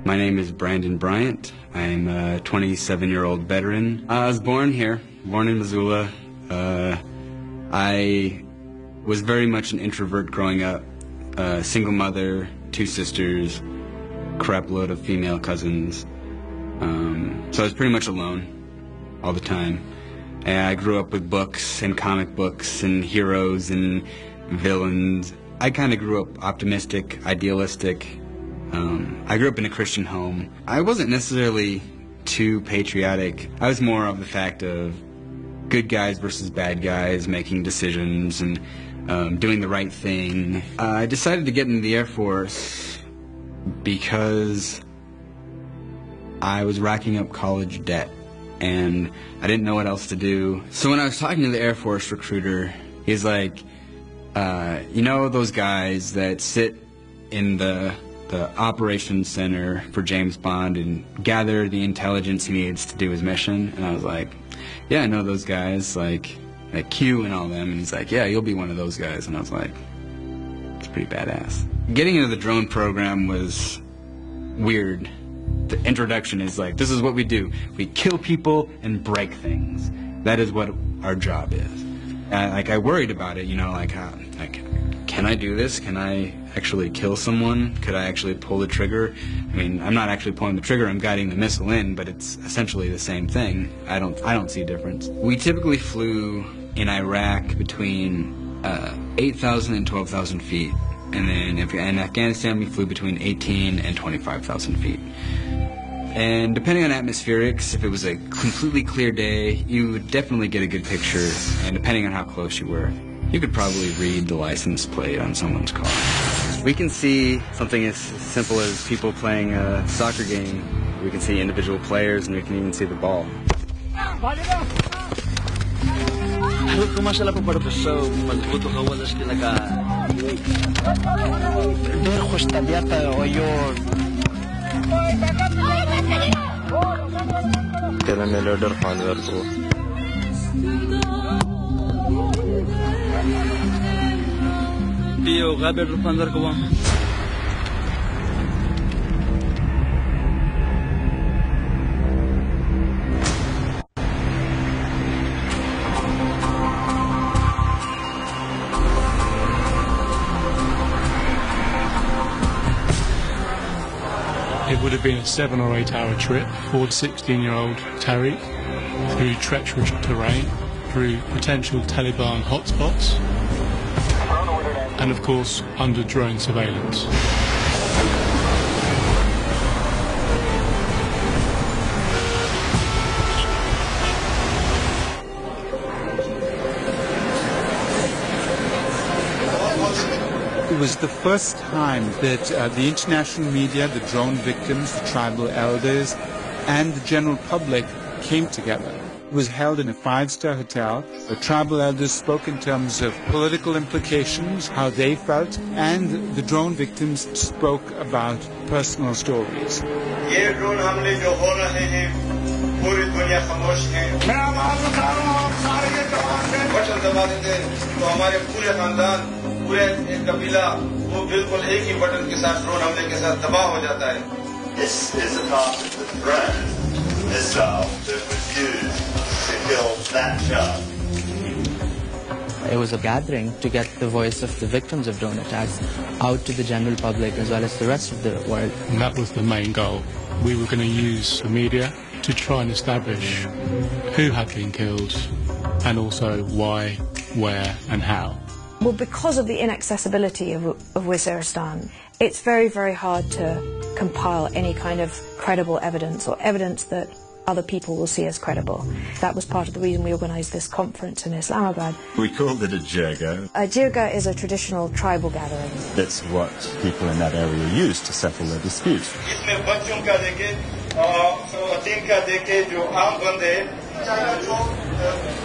My name is Brandon Bryant. I'm a 27-year-old veteran. I was born here, born in Missoula. I was very much an introvert growing up. Single mother, 2 sisters, crap load of female cousins. So I was pretty much alone all the time. And I grew up with books and comic books and heroes and villains. I kind of grew up optimistic, idealistic. I grew up in a Christian home. I wasn't necessarily too patriotic. I was more of the fact of good guys versus bad guys, making decisions and doing the right thing. I decided to get into the Air Force because I was racking up college debt and I didn't know what else to do. So when I was talking to the Air Force recruiter, he's like, you know those guys that sit in the operations center for James Bond and gather the intelligence he needs to do his mission? And I was like, yeah, I know those guys, like Q and all them. And he's like, yeah, you'll be one of those guys. And I was like, it's pretty badass. Getting into the drone program was weird. The introduction is like, this is what we do. We kill people and break things. That is what our job is. I worried about it, you know, can I do this? Can I actually kill someone? Could I actually pull the trigger? I mean, I'm not actually pulling the trigger, I'm guiding the missile in, but it's essentially the same thing. I don't see a difference. We typically flew in Iraq between 8,000 and 12,000 feet. And then in Afghanistan, we flew between 18 and 25,000 feet. And depending on atmospherics, if it was a completely clear day, you would definitely get a good picture. And depending on how close you were, you could probably read the license plate on someone's car. We can see something as simple as people playing a soccer game. We can see individual players, and we can even see the ball. It would have been a 7 or 8 hour trip for 16-year-old Tariq through treacherous terrain, through potential Taliban hotspots, and of course under drone surveillance. It was the first time that the international media, the drone victims, the tribal elders, and the general public came together. It was held in a 5-star hotel. The tribal elders spoke in terms of political implications, how they felt, and the drone victims spoke about personal stories. This is a part of the drone missile that was used to kill that child. It was a gathering to get the voice of the victims of drone attacks out to the general public as well as the rest of the world. And that was the main goal. We were going to use the media to try and establish who had been killed and also why, where and how. Well, because of the inaccessibility of Waziristan, it's very, very hard to compile any kind of credible evidence or evidence that other people will see as credible. That was part of the reason we organised this conference in Islamabad. We called it a jirga. A jirga is a traditional tribal gathering. That's what people in that area use to settle their disputes.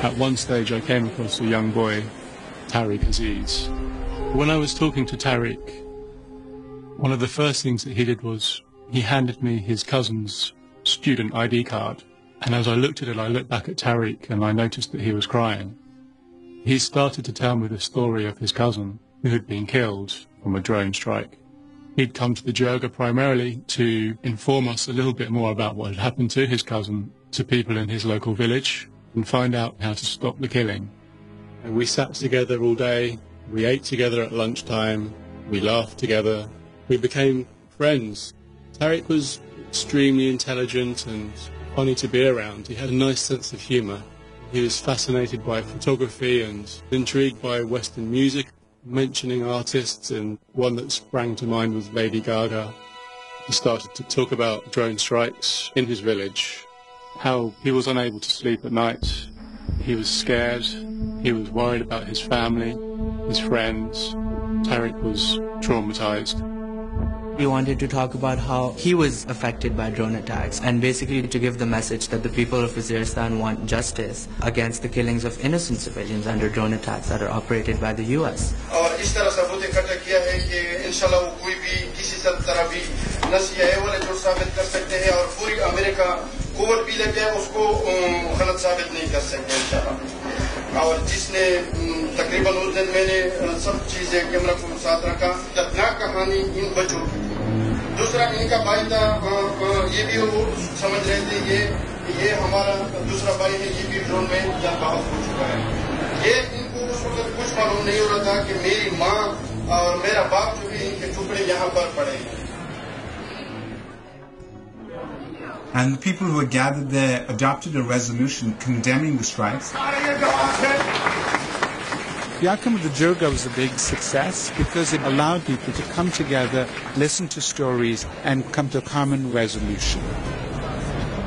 At one stage I came across a young boy, Tariq Aziz. When I was talking to Tariq, one of the first things that he did was he handed me his cousin's student ID card. And as I looked at it, I looked back at Tariq and I noticed that he was crying. He started to tell me the story of his cousin who had been killed from a drone strike. He'd come to the Jirga primarily to inform us a little bit more about what had happened to his cousin, to people in his local village, and find out how to stop the killing. And we sat together all day, we ate together at lunchtime, we laughed together, we became friends. Tariq was extremely intelligent and funny to be around. He had a nice sense of humour. He was fascinated by photography and intrigued by Western music, mentioning artists, and one that sprang to mind was Lady Gaga. He started to talk about drone strikes in his village, how he was unable to sleep at night. He was scared, he was worried about his family, his friends. Tariq was traumatized. We wanted to talk about how he was affected by drone attacks and basically to give the message that the people of Waziristan want justice against the killings of innocent civilians under drone attacks that are operated by the US. और इस तरह सबूत इकट्ठा किया है कि इंशाल्लाह वो कोई भी किसी तरह भी न CIA वाले झूठ साबित कर सकते हैं और पूरी अमेरिका कोर्ट भी लग जाए उसको गलत साबित नहीं कर सकते इंशाल्लाह। और जिसने तकरीबन उस दिन मैंने सब चीजें कैमरा को साथ रखा। दर्दनाक कहानी इन बच्चों की। दूसरा इनका भाई था, ये भी वो समझ रहे थे ये हमारा दूसरा भाई है, ये भी ड्रोन में जान बहाल हो चुका है। ये इनको उस वक्त कुछ मालूम नहीं हो रहा था कि मेरी माँ और मेरा बाप जो भी इनके टुकड़े यहाँ पर पड़े हैं। And the people who were gathered there adopted a resolution condemning the strikes. The outcome of the Jirga was a big success because it allowed people to come together, listen to stories, and come to a common resolution.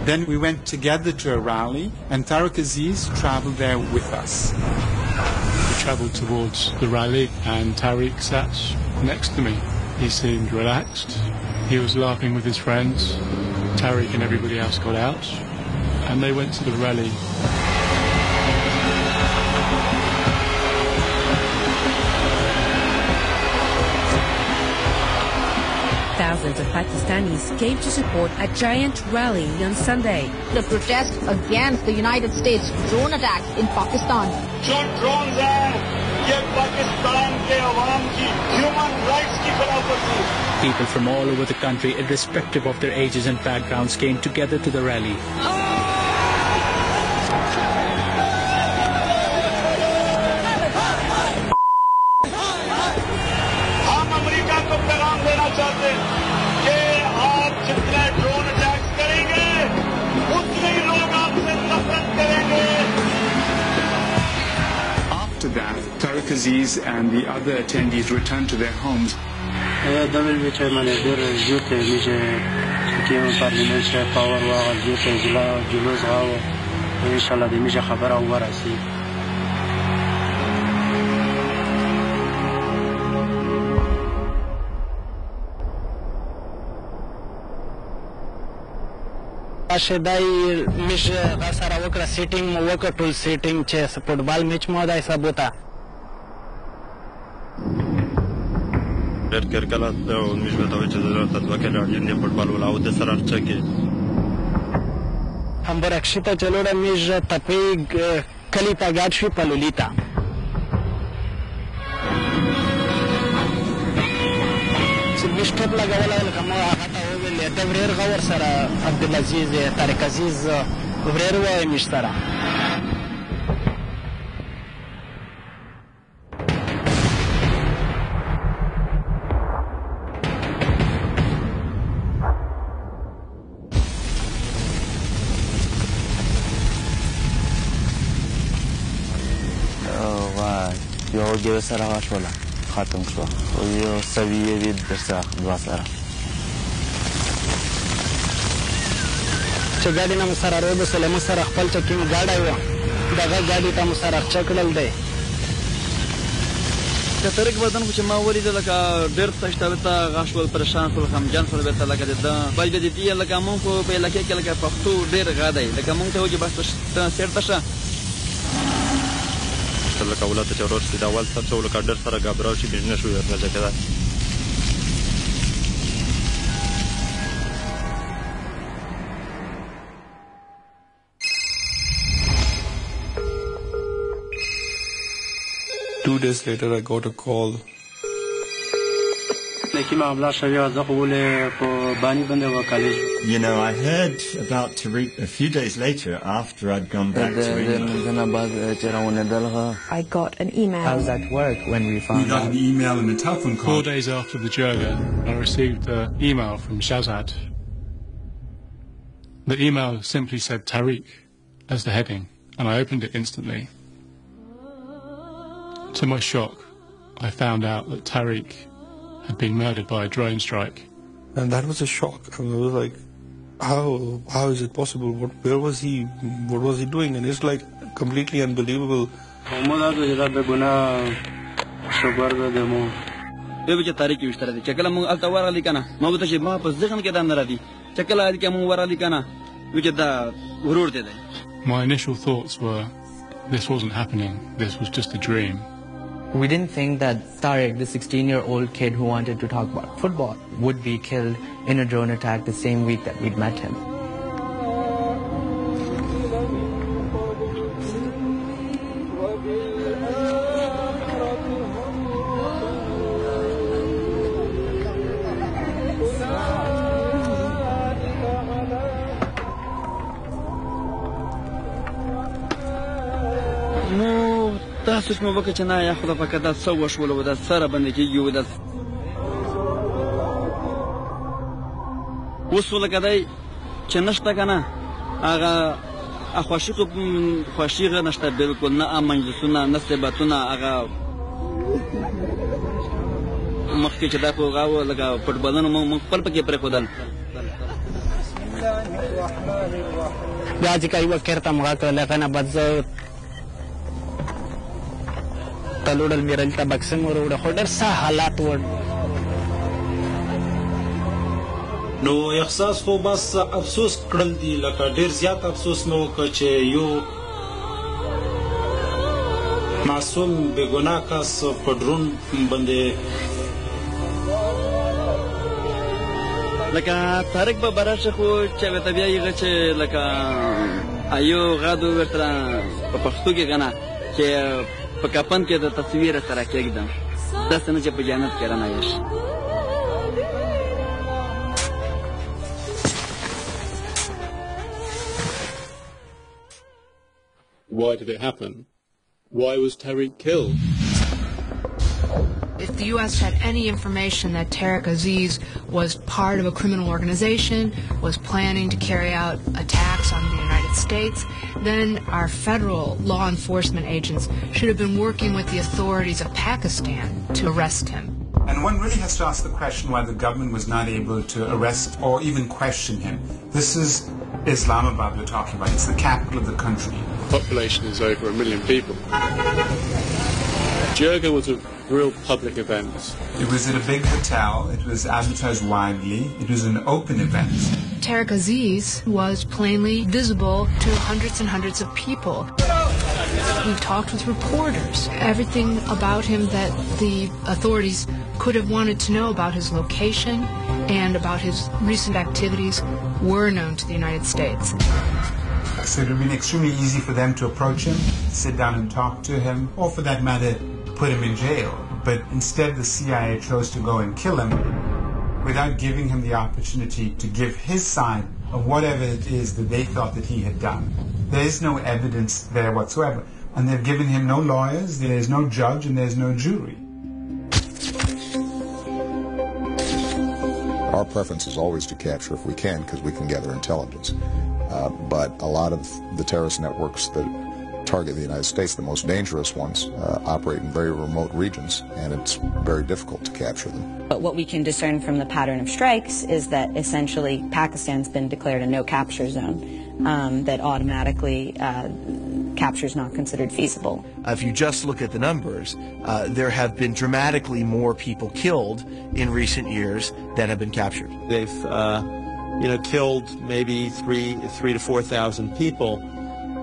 Then we went together to a rally, and Tariq Aziz traveled there with us. We travelled towards the rally, and Tariq sat next to me. He seemed relaxed. He was laughing with his friends. Tariq and everybody else got out, and they went to the rally. Thousands of Pakistanis came to support a giant rally on Sunday. The protest against the United States drone attacks in Pakistan. जो drones हैं, ये पाकिस्तान के अवाम की human rights की खिलाफवर्जी। People from all over the country, irrespective of their ages and backgrounds, came together to the rally. हम America को पैगाम देना चाहते हैं कि आप जितने ड्रोन अटैक्स करेंगे, उतने ही लोग आपसे नफरत करेंगे। After that, Tariq Aziz and the other attendees returned to their homes. دبل بیچه من دیر جوته میشه که پارلیمنت شه پاور واقع جوته جلوس غاو ان شاء الله دی میشه خبر او ورسی شدای میشه غسر وکړه سیټینګ مو وکړ ټول سیټینګ چې فوټبال میچ مو دای سبوتا کرکلات او مش بتاوي چې زړه تدوکه راځي نه فوټبال ولا او د سره چکه هم برکشته چلوړه میشه تپیګ کلی تا ګاډ شي پلولیتا چې مشټپ لګول لکه ما هغه ته ویل د وریر غور سره عبدالعزیز طارق عزیز وریر وای مش سره یو دیو سره شوله ختم شو او یو سویه وید درسه دوا سره چې ګاډي نه مو سره روبسله مو سره خپل چکینګ ګاډی و دغه ګاډي ته مو سره چکړل دی که طریق بدن خو چې ما ولیده لکه ډېر تشتوته غاښ ول پریشان شول غمجن شول بېرته لکه د ده باید د دې لکه مونږ خو په علاقې کې لکه پښتو ډېر غا دی لکه مونږ ته وایي بس سیر ته شه لکه ولته چې ورور سي د اول سر څو لکه ډېر سره ګابراو شي بجنه شو ورنه ځکه Two days later, I got a call You know, I heard about Tariq a few days later after I'd gone back to England. I got an email. I was at work when we found out. We got an email and a telephone call. 4 days after the Jirga, I received an email from Shahzad. The email simply said Tariq as the heading, and I opened it instantly. To my shock, I found out that Tariq had been murdered by a drone strike. And that was a shock. I was like, how is it possible? Where was he? What was he doing? And it's like completely unbelievable. My initial thoughts were, this wasn't happening, this was just a dream. We didn't think that Tariq, the 16-year-old kid who wanted to talk about football, would be killed in a drone attack the same week that we'd met him. تاسو کوم وکړه چې نه یا خدای پاک دا څه وشول و دا سره باندې کېږي و دا اوس ولکه دی چې نشته که نه هغه خواشیغه نشته بلکل نه مجلسونه نه صحبتونه هغه مخکې چې دا خو هغه و لکه فټبالونه موږ خپل پکې پرېښودل بیا چې کوي وکړته مغه کړل هغه نه بعد زه تلوړل مې دلته بکسنګ وروړه خو ډېر څه حالات و نو احساس خو بس افسوس کړل دي لکه ډېر زیات افسوس مې وکړ چې یو معصوم بېګناه کس په ډرون باندې لکه طارق به براشه خو چې ورته بیا یې چې لکه ایو غادو ورته په پښتو کې که نه چې په کفن کې د تصویر سره کېږدم داسې نه چې په جنت کې رانه شي. Why did it happen? Why was Tariq killed? If the U.S. had any information that Tariq Aziz was part of a criminal organization, was planning to carry out attacks on the United States, then our federal law enforcement agents should have been working with the authorities of Pakistan to arrest him. And one really has to ask the question why the government was not able to arrest or even question him. This is Islamabad we're talking about. It's the capital of the country. The population is over 1 million people. Jirga was a real public event. It was at a big hotel. It was advertised widely. It was an open event. Tariq Aziz was plainly visible to hundreds and hundreds of people. We talked with reporters. Everything about him that the authorities could have wanted to know about his location and about his recent activities were known to the United States. So it would have been extremely easy for them to approach him, sit down and talk to him, or for that matter, put him in jail. But instead the CIA chose to go and kill him without giving him the opportunity to give his side of whatever it is that they thought that he had done. There is no evidence there whatsoever. And they've given him no lawyers, there's no judge, and there's no jury. Our preference is always to capture if we can, because we can gather intelligence. But a lot of the terrorist networks that target the United States, the most dangerous ones, operate in very remote regions, and it's very difficult to capture them. But what we can discern from the pattern of strikes is that essentially Pakistan's been declared a no-capture zone, that automatically capture is not considered feasible. If you just look at the numbers, there have been dramatically more people killed in recent years than have been captured. They've killed maybe 3,000 to 4,000 people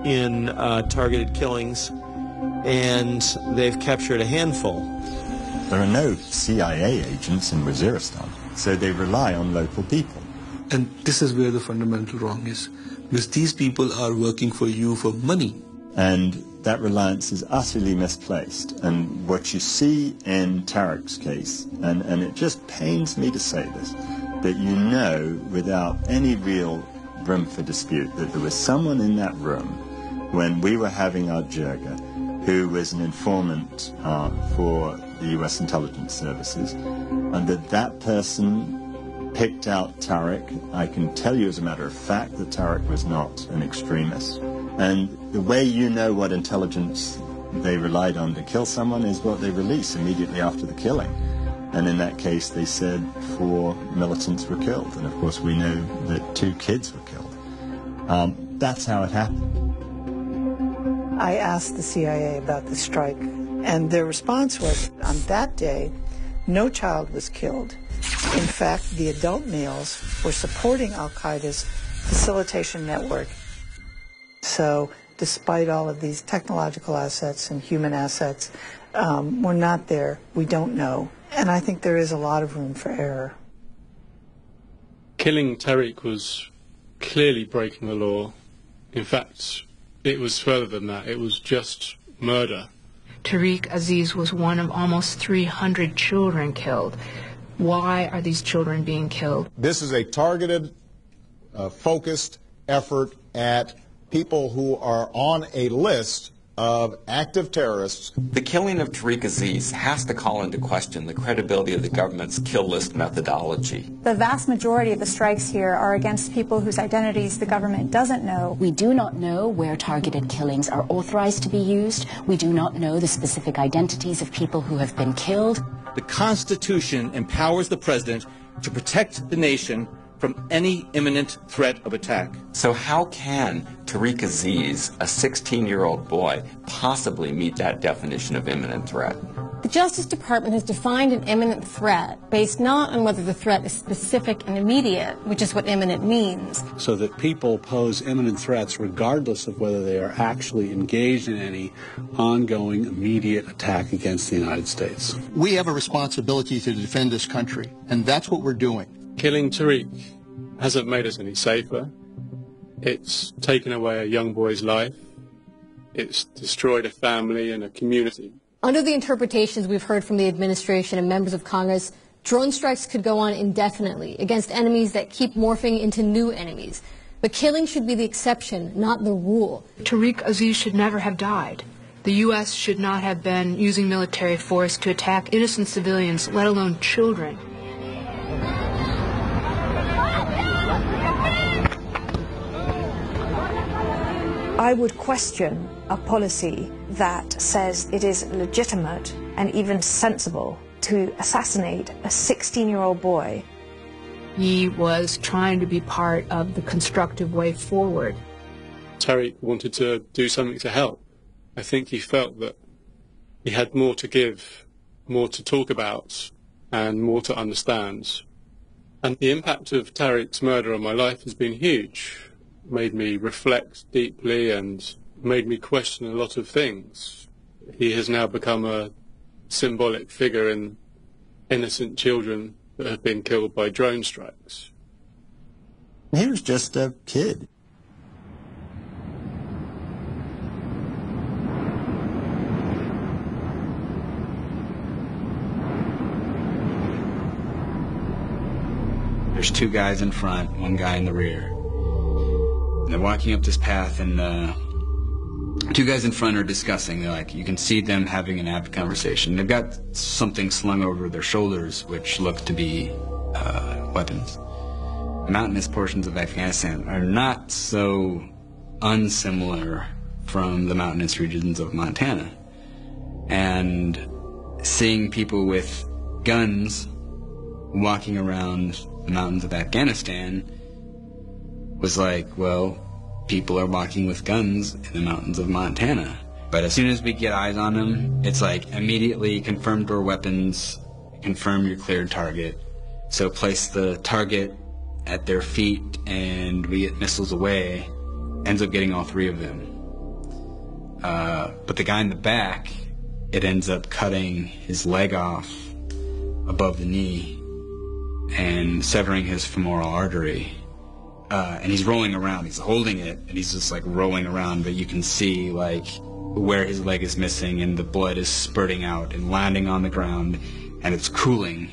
in targeted killings, and they've captured a handful. There are no CIA agents in Waziristan, so they rely on local people. And this is where the fundamental wrong is, because these people are working for you for money. And that reliance is utterly misplaced. And what you see in Tariq's case, and it just pains me to say this, that you know without any real room for dispute that there was someone in that room when we were having our jirga who was an informant for the U.S. intelligence services, and that person picked out Tariq. I can tell you as a matter of fact that Tariq was not an extremist. And the way you know what intelligence they relied on to kill someone is what they release immediately after the killing. And in that case, they said 4 militants were killed. And of course, we know that 2 kids were killed. That's how it happened. I asked the CIA about the strike, and their response was, on that day, no child was killed. In fact, the adult males were supporting al-Qaeda's facilitation network. So despite all of these technological assets and human assets, we're not there. We don't know. And I think there is a lot of room for error. Killing Tariq was clearly breaking the law. In fact, it was further than that. It was just murder. Tariq Aziz was one of almost 300 children killed. Why are these children being killed? This is a targeted, focused effort at people who are on a list of active terrorists. The killing of Tariq Aziz has to call into question the credibility of the government's kill list methodology. The vast majority of the strikes here are against people whose identities the government doesn't know. We do not know where targeted killings are authorized to be used. We do not know the specific identities of people who have been killed. The Constitution empowers the president to protect the nation from any imminent threat of attack. So how can Tariq Aziz, a 16-year-old boy, possibly meet that definition of imminent threat? The Justice Department has defined an imminent threat based not on whether the threat is specific and immediate, which is what imminent means. So that people pose imminent threats regardless of whether they are actually engaged in any ongoing immediate attack against the United States. We have a responsibility to defend this country, and that's what we're doing. Killing Tariq hasn't made us any safer. It's taken away a young boy's life. It's destroyed a family and a community. Under the interpretations we've heard from the administration and members of Congress, drone strikes could go on indefinitely against enemies that keep morphing into new enemies. But killing should be the exception, not the rule. Tariq Aziz should never have died. The U.S. should not have been using military force to attack innocent civilians, let alone children. I would question a policy that says it is legitimate and even sensible to assassinate a 16-year-old boy. He was trying to be part of the constructive way forward. Tariq wanted to do something to help. I think he felt that he had more to give, more to talk about, and more to understand. And the impact of Tariq's murder on my life has been huge. Made me reflect deeply and made me question a lot of things. He has now become a symbolic figure in innocent children that have been killed by drone strikes. He was just a kid. There's 2 guys in front, 1 guy in the rear. And they're walking up this path, and 2 guys in front are discussing. They're like, you can see them having an apt conversation. They've got something slung over their shoulders, which look to be weapons. Mountainous portions of Afghanistan are not so unsimilar from the mountainous regions of Montana. And seeing people with guns walking around the mountains of Afghanistan was like, well, people are walking with guns in the mountains of Montana. But as soon as we get eyes on them, it's like immediately confirm door weapons, confirm your cleared target. So place the target at their feet and we get missiles away. Ends up getting all 3 of them. But the guy in the back, it ends up cutting his leg off above the knee and severing his femoral artery. And he's rolling around. He's holding it, and he's just like rolling around. But you can see like where his leg is missing, and the blood is spurting out and landing on the ground, and it's cooling.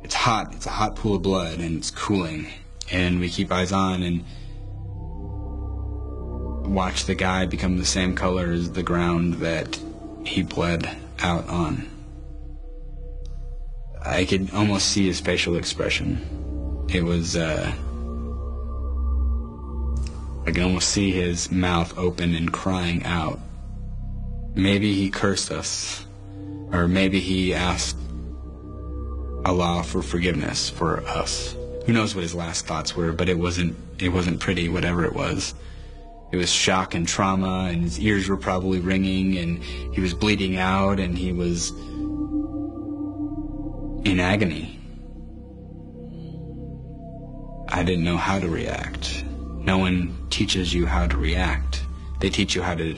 It's hot. It's a hot pool of blood, and it's cooling. And we keep eyes on and watch the guy become the same color as the ground that he bled out on. I could almost see his facial expression. It was, I could almost see his mouth open and crying out. Maybe he cursed us, or maybe he asked Allah for forgiveness for us. Who knows what his last thoughts were, but it wasn't pretty, whatever it was. It was shock and trauma, and his ears were probably ringing, and he was bleeding out, and he was in agony. I didn't know how to react. No one teaches you how to react. They teach you how to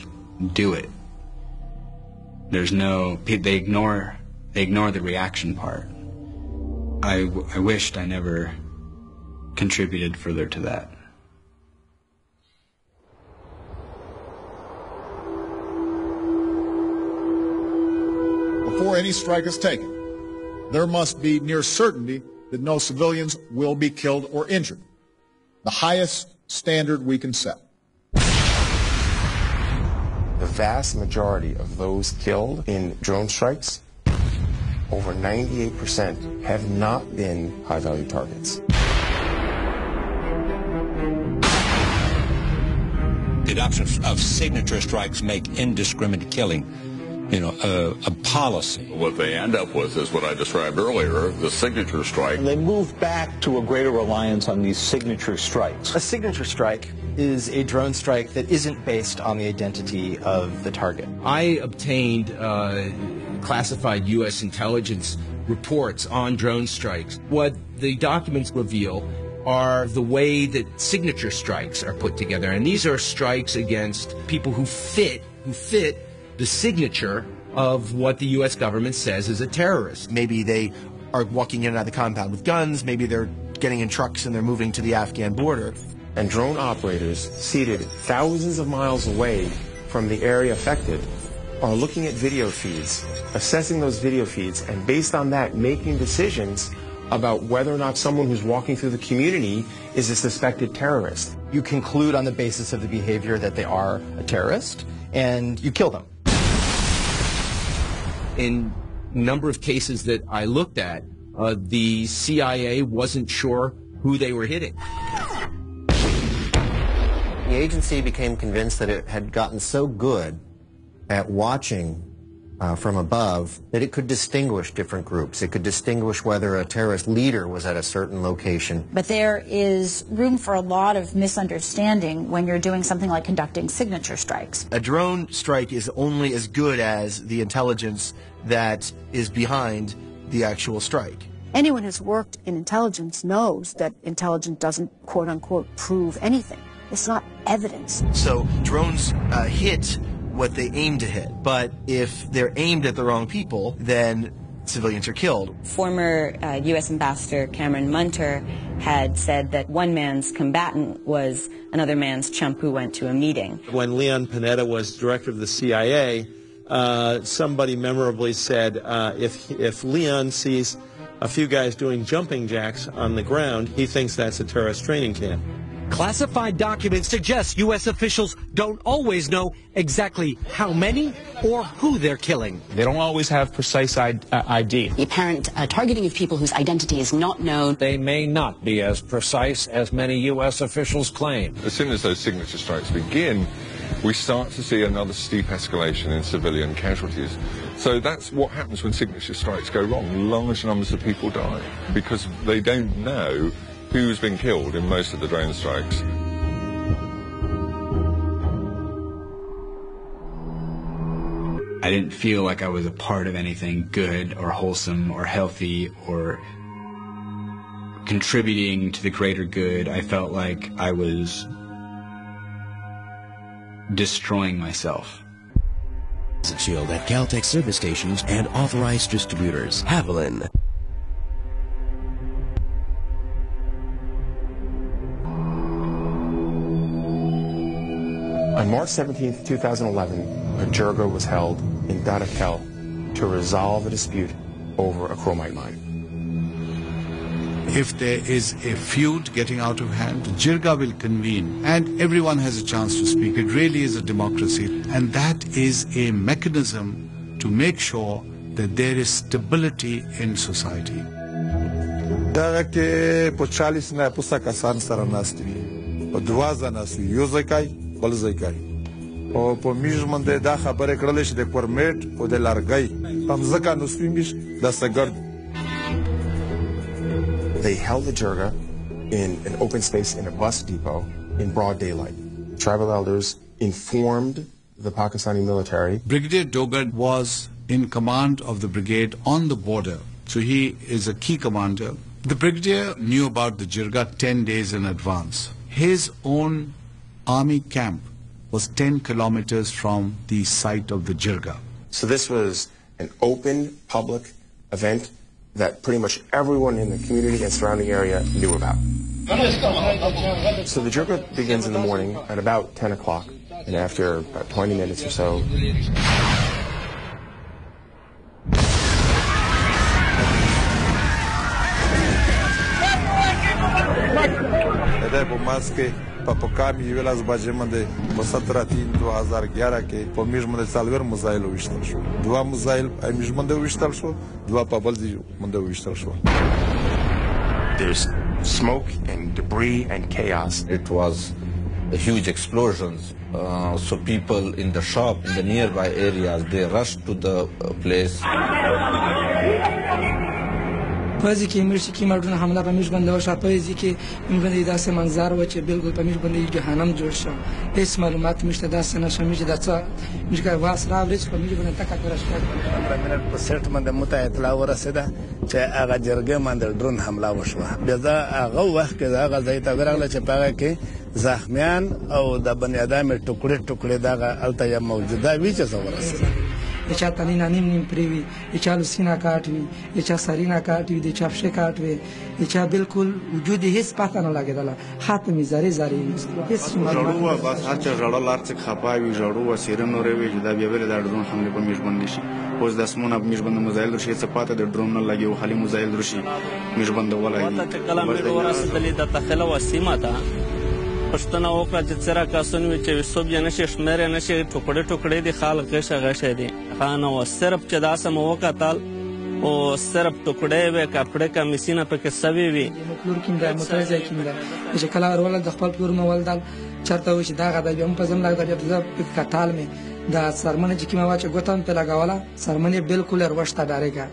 do it. There's no, they ignore the reaction part. I wished I never contributed further to that. Before any strike is taken, there must be near certainty that no civilians will be killed or injured, the highest standard we can set. The vast majority of those killed in drone strikes, over 98%, have not been high-value targets. The adoption of signature strikes make indiscriminate killing, a policy. What they end up with is what I described earlier, the signature strike. And they moved back to a greater reliance on these signature strikes. A signature strike is a drone strike that isn't based on the identity of the target. I obtained classified U.S. intelligence reports on drone strikes. What the documents reveal are the way that signature strikes are put together. And these are strikes against people who fit the signature of what the U.S. government says is a terrorist. Maybe they are walking in and out of the compound with guns. Maybe they're getting in trucks and they're moving to the Afghan border. And drone operators seated thousands of miles away from the area affected are looking at video feeds, assessing those video feeds, and based on that, making decisions about whether or not someone who's walking through the community is a suspected terrorist. You conclude on the basis of the behavior that they are a terrorist, and you kill them. In a number of cases that I looked at, the CIA wasn't sure who they were hitting. The agency became convinced that it had gotten so good at watching from above that it could distinguish different groups. It could distinguish whether a terrorist leader was at a certain location. But there is room for a lot of misunderstanding when you're doing something like conducting signature strikes. A drone strike is only as good as the intelligence that is behind the actual strike. Anyone who's worked in intelligence knows that intelligence doesn't, quote-unquote, prove anything. It's not evidence. So drones hit what they aim to hit. But if they're aimed at the wrong people, then civilians are killed. Former U.S. Ambassador Cameron Munter had said that one man's combatant was another man's chump who went to a meeting. When Leon Panetta was director of the CIA, somebody memorably said, if Leon sees a few guys doing jumping jacks on the ground, he thinks that's a terrorist training camp. Classified documents suggest U.S. officials don't always know exactly how many or who they're killing. They don't always have precise ID. The apparent targeting of people whose identity is not known. They may not be as precise as many U.S. officials claim. As soon as those signature strikes begin, we start to see another steep escalation in civilian casualties. So that's what happens when signature strikes go wrong. Large numbers of people die because they don't know who's been killed in most of the drone strikes. I didn't feel like I was a part of anything good or wholesome or healthy or contributing to the greater good. I felt like I was destroying myself. Shield at Caltech service stations and authorized distributors. Haviland. On March 17, 2011, a jirga was held in Darakel to resolve a dispute over a chromite mine. If there is a feud getting out of hand, the jirga will convene and everyone has a chance to speak. It really is a democracy, and that is a mechanism to make sure that there is stability in society. دغه کې په 40 نه پوسه کسان سره ناست وي په دروازه ناست وي یو ځای کوي بل ځای کوي او په میژ باندې دا خبره کړل چې د کورمیټ او د لارګي په ځکه نو سویمش د سګرد. They held the jirga in an open space in a bus depot in broad daylight. Tribal elders informed the Pakistani military. Brigadier Dogad was in command of the brigade on the border, so he is a key commander. The brigadier knew about the jirga 10 days in advance. His own army camp was 10 kilometers from the site of the jirga. So this was an open public event that pretty much everyone in the community and surrounding area knew about. So the jirga begins in the morning at about 10 o'clock, and after about 20 minutes or so, په پکامي ویلاس باجې باندې په 17/3/2011 کې په میژ باندې څلور مزایل وشتل شو. دوه مزایل په میژ باندې وشتل شو، دوه په بل ځای باندې وشتل شو. There's smoke and debris and chaos. It was a huge explosions. So people in the shop in the nearby areas, they rushed to the place. پزې کې مرشي کې مړونه حمله په میش باندې وشو. پزې کې موږ باندې داسې منظر و چې بالکل په میش باندې جهنم جوړ شو. هیڅ معلومات نشته داسې نشم چې دا څه موږ کا واس راوړي په میش باندې تکا تر شو. منټ په سیټ باندې مته اطلاع ورسېده چې هغه جرګه باندې ډرون حمله وشوه. بیا دا هغه وخت کې هغه ځای ته ورغله چې هغه کې زخمیان او د بنی ادم ټوکړې ټوکړې دغه الته موجوده وی چې ورسېده. چا تنین نیم نیم پریوی، چا لسینا کاټ وی، چا سرینا کاټ وی، چا فشه کاټ وی، چا بالکل وجود هیڅ پته نه لګیدله. خاتمي زری زری هیڅ جوړو بس هر چا جوړو لار څخه خپاوي جوړو وسیرن نورې وی چې دا بیا ویل دا ډرون حمله په میژ باندې شي. اوس د اسمونه په میژ باندې مزایل شي څه پته د ډرون نه لګي او خالي مزایل شي میژ باندې ولایي. ته کلام ډیر ورسېدلې د تخله وسیمه ده. پښتنه وکړه چې څرا کاسون وی چې وسوب یا نشي شمیر نشي ټوکړې ټوکړې دي خالق غشه غشه دي خان او صرف چې داسه مو وکتل او صرف ټوکړې وې کپړې کمیسینه پکې سوي وي. پلور کې د مترځای کې ده چې کله ورول د خپل پلور نو ولدل چرته و چې دا غدا بیا په زم لاګ د کټال می دا سرمنه چې کیما واچ غوتم په لگاواله سرمنه بالکل ورشته ډارېګا.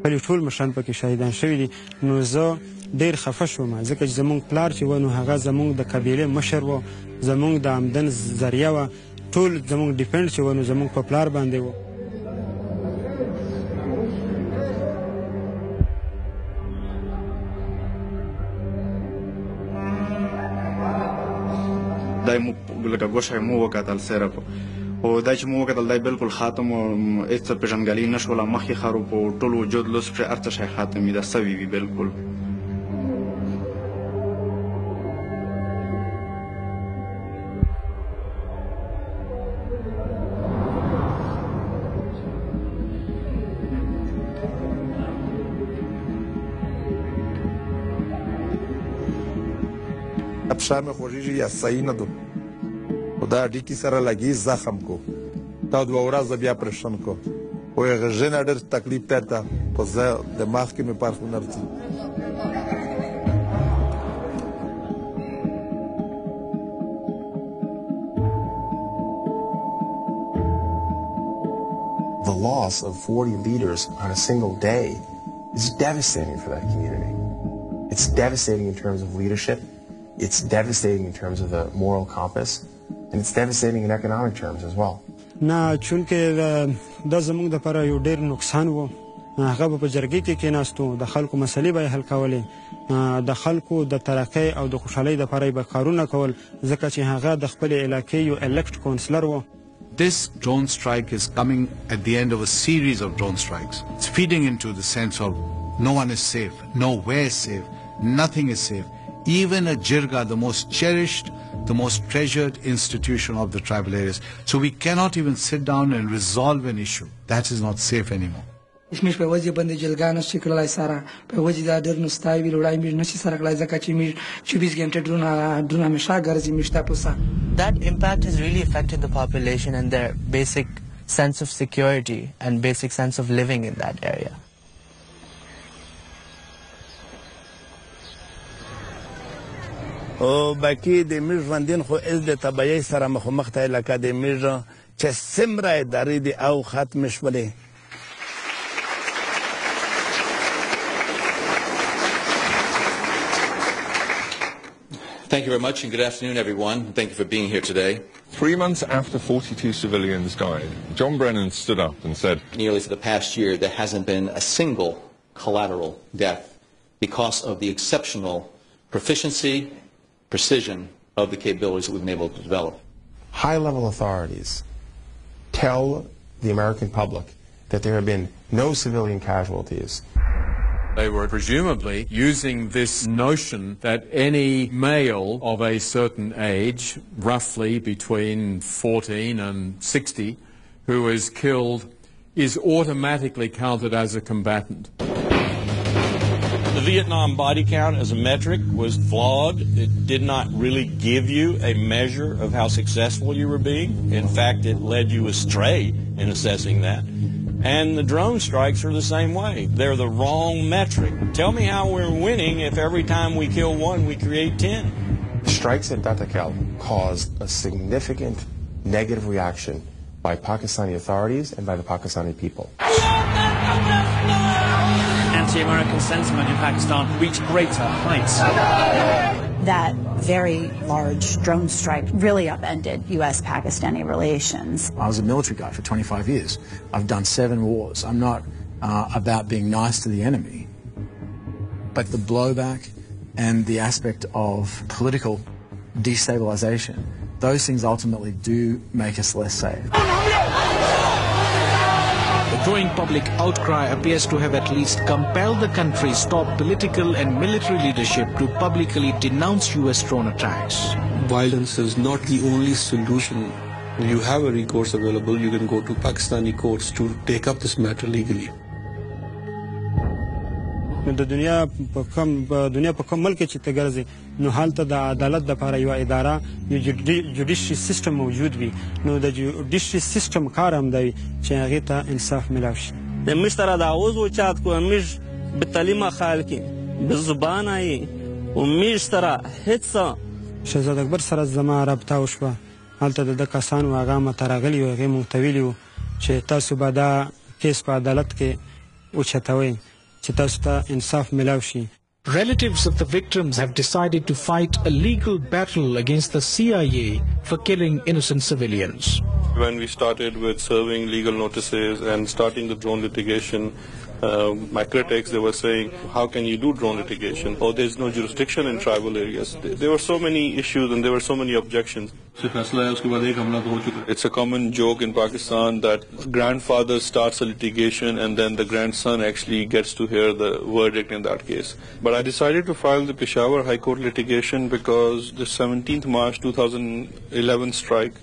ولی ټول مشران پکې شهیدان شوي دي. نو زه ډېر خفه شوم ځکه چې زمونږ پلار چې و نو هغه زمونږ د قبیلې مشر و، زمونږ د آمدن ذریعه وه، ټول زمونږ ډیپنډ چې و نو زمونږ په پلار باندې و. دای مو لکه ګوښه مو وکتل صرف او دا چې مو وکتل دا بالکل خاتم او هیڅ پیژنګالي نشوله مخې خرو په ټول وجود لوس پر ارته شي خاتمي دا سوي وي بالکل. افشار مې خوږیږي یا صحیح نه ده خو دا ډیکي سره لګي زخم کو تا دوه ورځې بیا پرېشن کو او هغه ژنه ډېر تکلیف ته په زه دماغ کې مې پارخونه راځي. The loss of 40 leaders on a single day is devastating for that community. It's devastating in terms of leadership. It's devastating in terms of the moral compass, and it's devastating in economic terms as well. نه چونکې دا زموږ دپاره یو ډېر نقصان و هغه به په جرګې کې کېناستو، د خلکو مسلې به یې حل کولې، د خلکو د ترقۍ او د خوشحالۍ دپاره به کارونه کول، ځکه چې هغه د خپلې علاقې یو الکټ کونسلر و. This drone strike is coming at the end of a series of drone strikes. It's feeding into the sense of no one is safe, nowhere is safe, nothing is safe. Even a jirga, the most cherished, the most treasured institution of the tribal areas. So we cannot even sit down and resolve an issue. That is not safe anymore. میش په وجه باندې جلګا نشي کړلای سره په وجه دا ډېر نستای ویل وړای میش نشي سره کړلای ځکه چې میش 24 غنټه ډرون همیشه ګرځي میش تاسو. That impact has really affected the population and their basic sense of security and basic sense of living in that area. او باقي د میش ژوندین خو از د تبعی سره مخ ته لکه د میش چې سمره ادارې دي او ختم شولې. Thank you very much, and good afternoon, everyone. Thank you for being here today. 3 months after 42 civilians died, John Brennan stood up and said, nearly for the past year, there hasn't been a single collateral death because of the exceptional proficiency, precision of the capabilities that we've been able to develop. High-level authorities tell the American public that there have been no civilian casualties. They were presumably using this notion that any male of a certain age, roughly between 14 and 60, who is killed is automatically counted as a combatant. The Vietnam body count as a metric was flawed. It did not really give you a measure of how successful you were being. In fact, it led you astray in assessing that. And the drone strikes are the same way. They're the wrong metric. Tell me how we're winning if every time we kill one, we create 10. The strikes at Datakel caused a significant negative reaction by Pakistani authorities and by the Pakistani people. Anti-American sentiment in Pakistan reached greater heights. That very large drone strike really upended U.S.-Pakistani relations. I was a military guy for 25 years. I've done 7 wars. I'm not about being nice to the enemy. But the blowback and the aspect of political destabilization, those things ultimately do make us less safe. The growing public outcry appears to have at least compelled the country's top political and military leadership to publicly denounce U.S. drone attacks. Violence is not the only solution. You have a recourse available. You can go to Pakistani courts to take up this matter legally. د دنیا په کوم ملک چې ته ګرځې نو هلته د عدالت دپاره یوه اداره یو جوډیشري سیسټم موجود وي نو د جوډیشري سیسټم کار هم دی چې هغې ته انصاف میلاو شي. د میش سره د عضو چات کو میش بتعلیمه خلک به زبانه یې او میش سره هیڅ شهزاد اکبر سره زما رابطه وشوه. هلته د ده کسان و هغه ماته راغلي وو هغې مونږ ته ویلي وو چې تاسو به دا کیس په عدالت کې اوچتوئ چې تاسو ته انصاف میلاو شي. Relatives of the victims have decided to fight a legal battle against the CIA for killing innocent civilians. When we started with serving legal notices and starting the drone litigation, my critics, they were saying, how can you do drone litigation? Oh, there's no jurisdiction in tribal areas. There were so many issues and there were so many objections. It's a common joke in Pakistan that grandfather starts a litigation and then the grandson actually gets to hear the verdict in that case. But I decided to file the Peshawar High Court litigation because the 17th March 2011 strike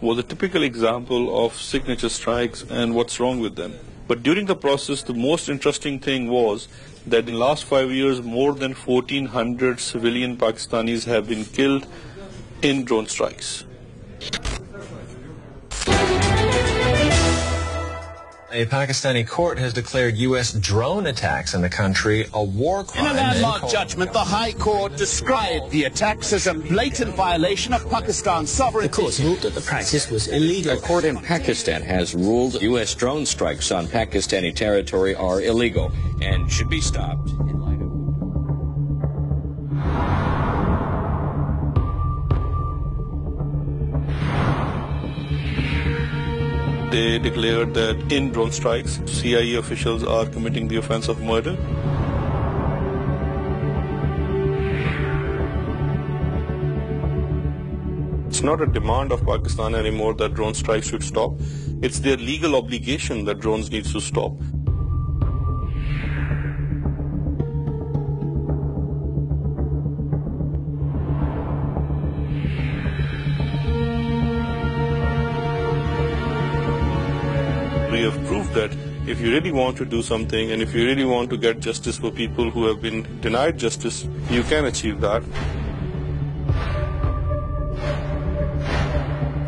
was a typical example of signature strikes and what's wrong with them. But during the process, the most interesting thing was that in the last 5 years, more than 1,400 civilian Pakistanis have been killed in drone strikes. A Pakistani court has declared U.S. drone attacks in the country a war crime. In a landmark judgment, the High Court described the attacks as a blatant violation of Pakistan's sovereignty. The court ruled that the practice was illegal. A court in Pakistan has ruled U.S. drone strikes on Pakistani territory are illegal and should be stopped. They declared that in drone strikes, CIA officials are committing the offense of murder. It's not a demand of Pakistan anymore that drone strikes should stop. It's their legal obligation that drones need to stop. We have proved that if you really want to do something and if you really want to get justice for people who have been denied justice, you can achieve that.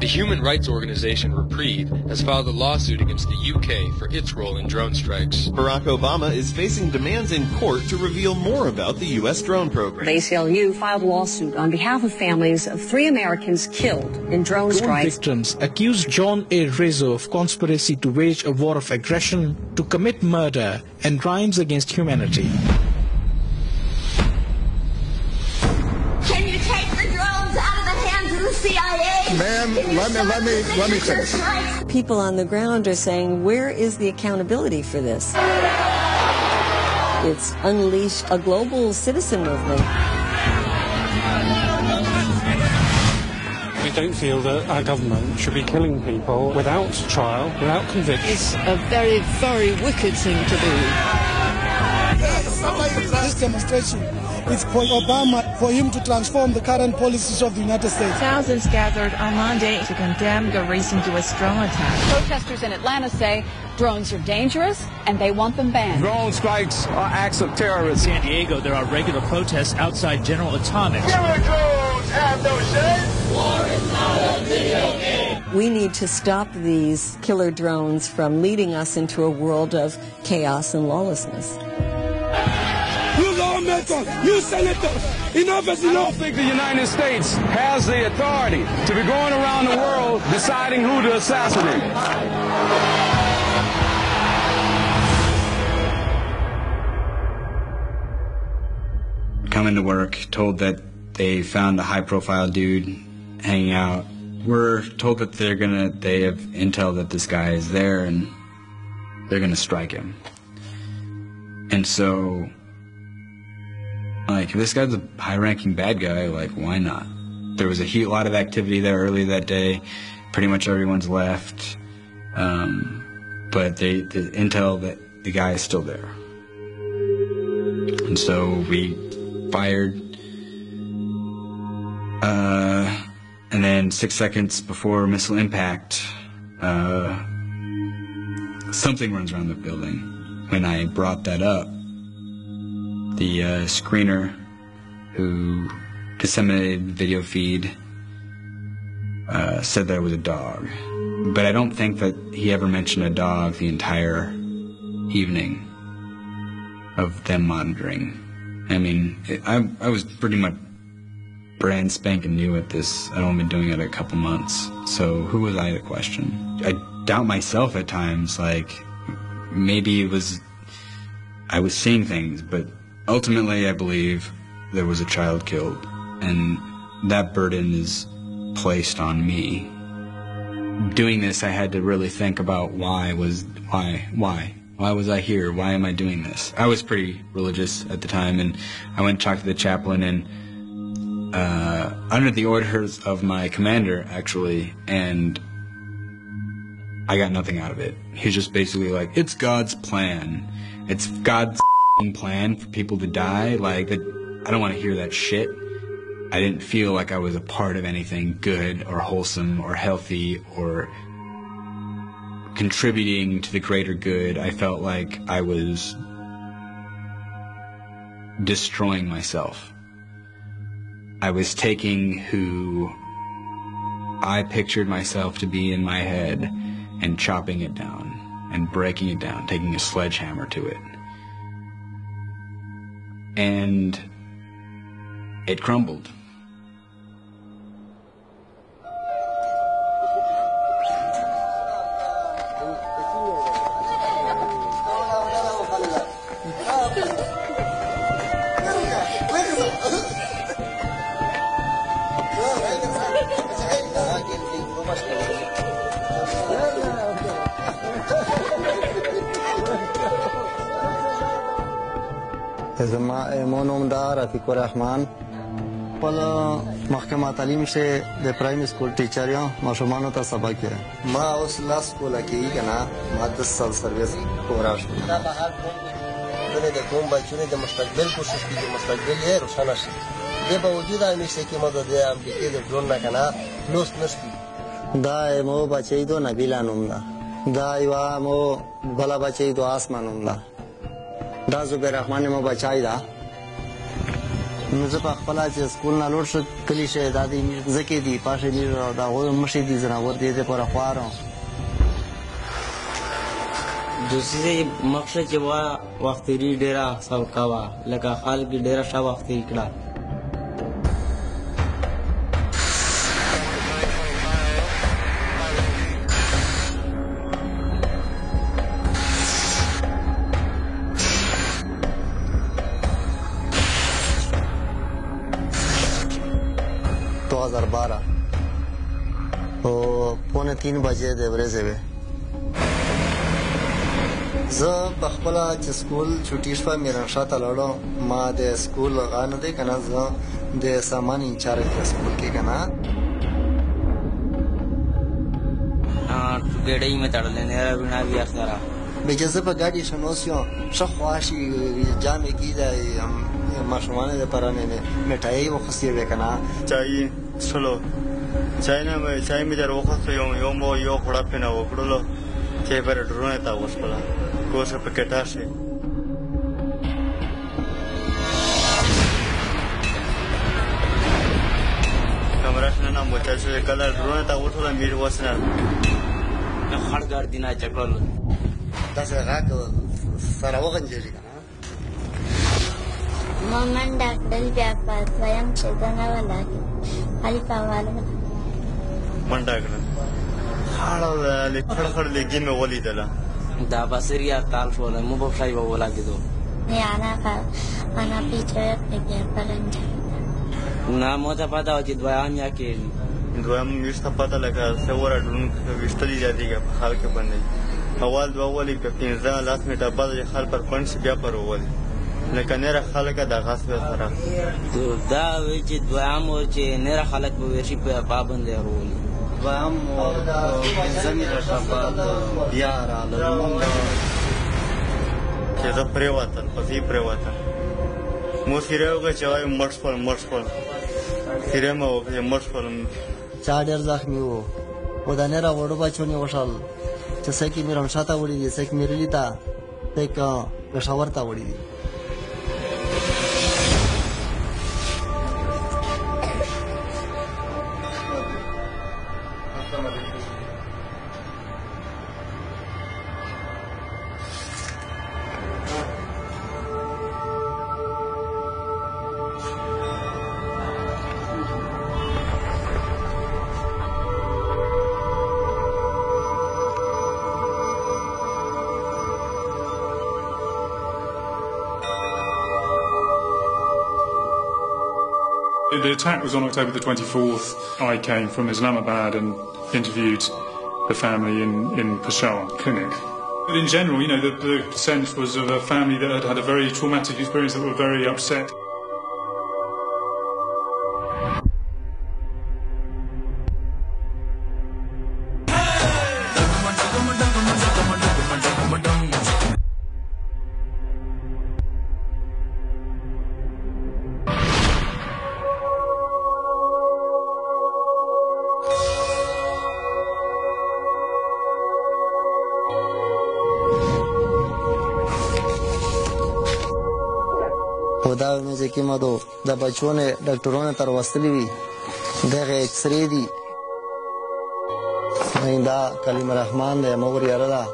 The human rights organization Reprieve has filed a lawsuit against the UK for its role in drone strikes. Barack Obama is facing demands in court to reveal more about the U.S. drone program. The ACLU filed a lawsuit on behalf of families of 3 Americans killed in drone strikes. Victims accused John A. Rizzo of conspiracy to wage a war of aggression, to commit murder, and crimes against humanity. Can you take the drones out of the hands of the CIA? Ma'am, let me finish. People on the ground are saying, where is the accountability for this? It's unleashed a global citizen movement. We don't feel that our government should be killing people without trial, without conviction. It's a very, very wicked thing to do. This demonstration is for Obama, for him to transform the current policies of the United States. Thousands gathered on Monday to condemn the recent U.S. drone attack. Protesters in Atlanta say drones are dangerous and they want them banned. Drone strikes are acts of terrorism. In San Diego, there are regular protests outside General Atomics. Killer drones have no shame. War is not a video game. We need to stop these killer drones from leading us into a world of chaos and lawlessness. You lawmakers, you senators, enough is enough. I don't think the United States has the authority to be going around the world deciding who to assassinate. Coming to work, told that they found a high-profile dude hanging out. We're told that they have intel that this guy is there and they're gonna strike him. And so, like, if this guy's a high-ranking bad guy, like, why not? There was a lot of activity there early that day. Pretty much everyone's left. But the intel that the guy is still there. And so we fired. And then 6 seconds before missile impact, something runs around the building. When I brought that up, the screener who disseminated the video feed said that it was a dog. But I don't think that he ever mentioned a dog the entire evening of them monitoring. I mean, I was pretty much brand spanking new at this. I'd only been doing it a couple months. So who was I to question? I doubt myself at times, like, maybe I was seeing things, but ultimately I believe there was a child killed, and that burden is placed on me. Doing this, I had to really think about why was I here? Why am I doing this? I was pretty religious at the time, and I went to talk to the chaplain, and under the orders of my commander, actually, and I got nothing out of it. He was just basically like, it's God's plan. It's God's plan for people to die. Like, I don't want to hear that shit. I didn't feel like I was a part of anything good or wholesome or healthy or contributing to the greater good. I felt like I was destroying myself. I was taking who I pictured myself to be in my head and chopping it down and breaking it down, taking a sledgehammer to it. And it crumbled. زما مو نوم دا رفیق الرحمن خپل محکمه تعلیم شه د پرایمری سکول ټیچر یم ماشومانو ته سبق وایم ما اوس لاس کوله کې کنه ما 10 سال سرویس پورا شو دا بهر د کوم بچو د مستقبل کوشش کوي مستقبل یې روښانه شي د باوجود همیشه کې مدد د امریکای د ډرون نه کنه لوس نشي دا مو بچی دو نبیلا نوم دا دا یو مو بلا بچی دو آسمان نوم دا زبیر رحمان مو بچای دا نو زه په خپل چې سکول نه لوړ شو کلی شه دا دې زکه دی پاشه دی دا غو مشي دي زناور دې ته پر خوارو دوسری مقصد چې وا وخت ری ډیرا سب کاوه لکه خال کې ډیرا شا وخت کړه پونه 3 بجې د ورځې وې زه په خپل چې سکول چټي شپه میرانشاه ته لاړم ما د سکول غانه دی کنه زه د سامان انچارج د سکول کې کنه ګډې مې تړلې نه را بنا بیا سره به چې زه په ګاډي شنوسیو شخواشي جامې کې د ماشومانه د پرانه نه مټای وخصې وکنه چای سلو چای مې در وخت یو مو یو خړه پنه وکړلو چې پر ډرونه تا وسپلا کوڅه په کټا شي کمره نه مو چې کله ډرونه تا وټول مې وسنه نه خړګار دینه چکرل تاسو راګو سره وغنجلی مومن ډاکټر بیا پات وایم چې دا نه ولاګي علي پاواله منډه کړه خاړه لیکړ خړ لګي مې ولیدله دا بصریا تال شو نه مو په شای ولا کېدو نه انا پیچه کې پرنټ نه مو ته پتا و چې دوام یا کې دوام مشته پتا لګا سوره ډون وشتلی جاديګه په حال کې باندې اول دوالي په 15 لاس میټه بعد خال پر پنځ بیا پر ول لکه نره خلک د غاصب سره دا وی چې دوام او چې نره خلک به شي په پابند ورولي دوام زمي رشابات بیا را لږ چې زه پرې واتل پسې پرې واتل مو سیروګه چې وای مرشپل سیره مو مرشپل چا ډېر زخمي وو و دا نره وړو بچونی وشال چې سکه مې رمشاته وړي دي سکه مې رلیتا تک پېښور ته وړي دي The attack was on October the 24th. I came from Islamabad and interviewed the family in Peshawar clinic. But in general, you know, the sense was of a family that had had a very traumatic experience, that were very upset. دا مې چې کومه د بچونه ډاکټرونه تر وستلې وي دغه اکسرې دي دا کلیم رحمان دی مور یاره ده